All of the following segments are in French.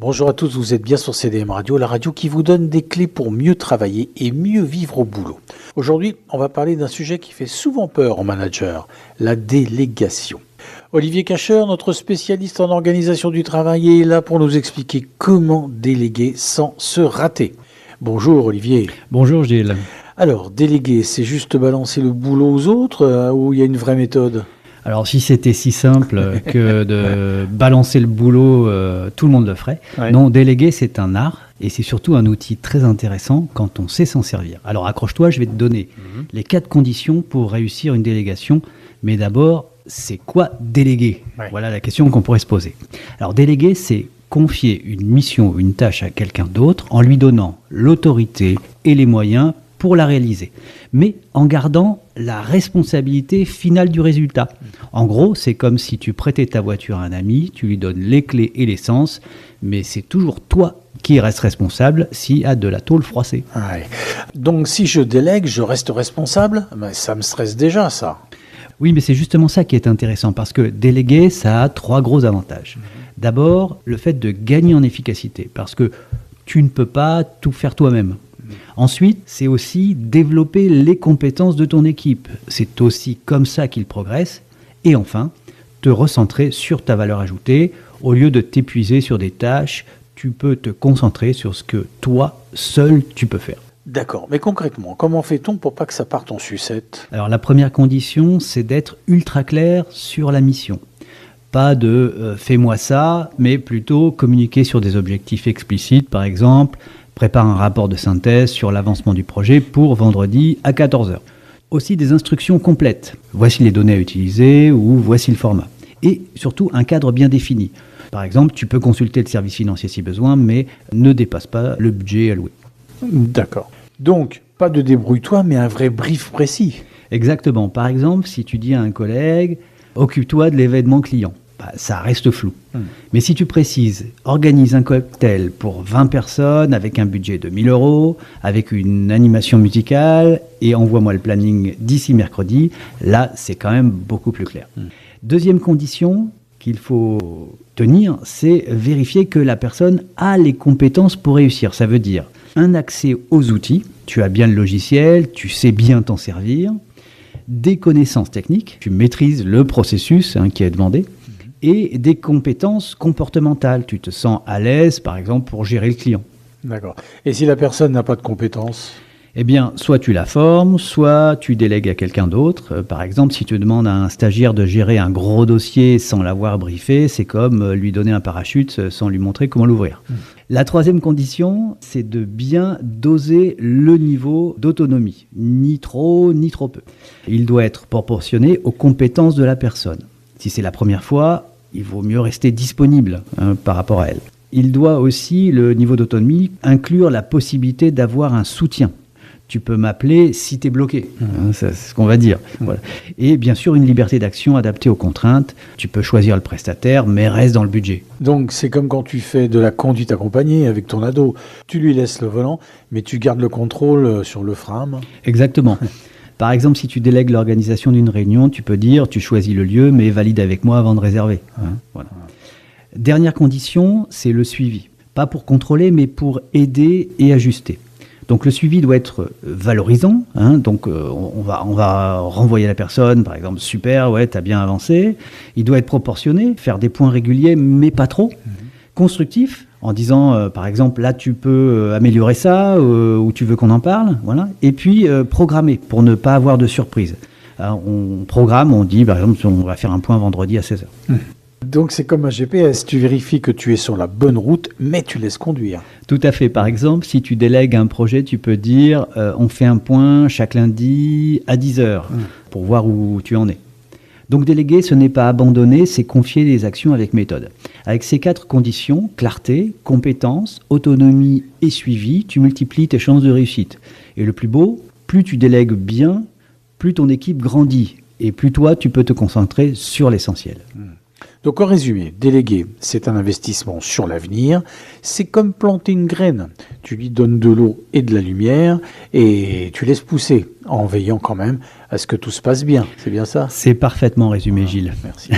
Bonjour à tous, vous êtes bien sur CDM Radio, la radio qui vous donne des clés pour mieux travailler et mieux vivre au boulot. Aujourd'hui, on va parler d'un sujet qui fait souvent peur aux managers, la délégation. Olivier Cacheur, notre spécialiste en organisation du travail, est là pour nous expliquer comment déléguer sans se rater. Bonjour Olivier. Bonjour Gilles. Alors, déléguer, c'est juste balancer le boulot aux autres ou il y a une vraie méthode ? Alors si c'était si simple que de balancer le boulot, tout le monde le ferait. Ouais. Non, déléguer c'est un art et c'est surtout un outil très intéressant quand on sait s'en servir. Alors accroche-toi, je vais te donner les 4 conditions pour réussir une délégation. Mais d'abord, c'est quoi déléguer ? Voilà la question qu'on pourrait se poser. Alors déléguer, c'est confier une mission ou une tâche à quelqu'un d'autre en lui donnant l'autorité et les moyens pour la réaliser, mais en gardant la responsabilité finale du résultat. En gros, c'est comme si tu prêtais ta voiture à un ami, tu lui donnes les clés et l'essence, mais c'est toujours toi qui reste responsable s'il y a de la tôle froissée. Ouais. Donc si je délègue, je reste responsable ? Mais ça me stresse déjà, ça. Oui, mais c'est justement ça qui est intéressant, parce que déléguer, ça a 3 gros avantages. D'abord, le fait de gagner en efficacité, parce que tu ne peux pas tout faire toi-même. Ensuite, c'est aussi développer les compétences de ton équipe. C'est aussi comme ça qu'ils progressent. Et enfin, te recentrer sur ta valeur ajoutée. Au lieu de t'épuiser sur des tâches, tu peux te concentrer sur ce que toi, seul, tu peux faire. D'accord, mais concrètement, comment fait-on pour pas que ça parte en sucette ? Alors la première condition, c'est d'être ultra clair sur la mission. Pas de fais-moi ça, mais plutôt communiquer sur des objectifs explicites, par exemple, prépare un rapport de synthèse sur l'avancement du projet pour vendredi à 14h. Aussi des instructions complètes. Voici les données à utiliser ou voici le format. Et surtout un cadre bien défini. Par exemple, tu peux consulter le service financier si besoin, mais ne dépasse pas le budget alloué. D'accord. Donc, pas de débrouille-toi, mais un vrai brief précis. Exactement. Par exemple, si tu dis à un collègue, occupe-toi de l'événement client. Ça reste flou. Mais si tu précises, organise un cocktail pour 20 personnes avec un budget de 1 000 €, avec une animation musicale et envoie-moi le planning d'ici mercredi, là, c'est quand même beaucoup plus clair. Deuxième condition qu'il faut tenir, c'est vérifier que la personne a les compétences pour réussir. Ça veut dire un accès aux outils, tu as bien le logiciel, tu sais bien t'en servir, des connaissances techniques, tu maîtrises le processus qui est demandé, et des compétences comportementales. Tu te sens à l'aise, par exemple, pour gérer le client. D'accord. Et si la personne n'a pas de compétences ? Eh bien, soit tu la formes, soit tu délègues à quelqu'un d'autre. Par exemple, si tu demandes à un stagiaire de gérer un gros dossier sans l'avoir briefé, c'est comme lui donner un parachute sans lui montrer comment l'ouvrir. La troisième condition, c'est de bien doser le niveau d'autonomie. Ni trop, ni trop peu. Il doit être proportionné aux compétences de la personne. Si c'est la première fois, il vaut mieux rester disponible par rapport à elle. Il doit aussi, le niveau d'autonomie, inclure la possibilité d'avoir un soutien. Tu peux m'appeler si tu es bloqué, c'est ce qu'on va dire. Voilà. Et bien sûr, une liberté d'action adaptée aux contraintes. Tu peux choisir le prestataire, mais reste dans le budget. Donc, c'est comme quand tu fais de la conduite accompagnée avec ton ado. Tu lui laisses le volant, mais tu gardes le contrôle sur le frein. Exactement. Par exemple, si tu délègues l'organisation d'une réunion, tu peux dire, tu choisis le lieu, mais valide avec moi avant de réserver. Voilà. Dernière condition, c'est le suivi. Pas pour contrôler, mais pour aider et ajuster. Donc le suivi doit être valorisant. Donc on va renvoyer la personne, par exemple, super, ouais, t'as bien avancé. Il doit être proportionné, faire des points réguliers, mais pas trop. Constructif, en disant, par exemple, là, tu peux améliorer ça, ou tu veux qu'on en parle, voilà. Et puis, programmer, pour ne pas avoir de surprise. Alors, on programme, on dit, par exemple, on va faire un point vendredi à 16h. Donc, c'est comme un GPS, tu vérifies que tu es sur la bonne route, mais tu laisses conduire. Tout à fait. Par exemple, si tu délègues un projet, tu peux dire, on fait un point chaque lundi à 10h, pour voir où tu en es. Donc déléguer, ce n'est pas abandonner, c'est confier des actions avec méthode. Avec ces 4 conditions, clarté, compétence, autonomie et suivi, tu multiplies tes chances de réussite. Et le plus beau, plus tu délègues bien, plus ton équipe grandit. Et plus toi, tu peux te concentrer sur l'essentiel. Donc en résumé, déléguer, c'est un investissement sur l'avenir. C'est comme planter une graine. Tu lui donnes de l'eau et de la lumière et tu laisses pousser en veillant quand même à ce que tout se passe bien. C'est bien ça ? C'est parfaitement résumé, Gilles. Merci.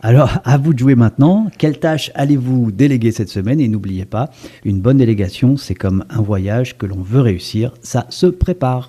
Alors, à vous de jouer maintenant. Quelle tâche allez-vous déléguer cette semaine? Et n'oubliez pas, une bonne délégation, c'est comme un voyage que l'on veut réussir. Ça se prépare.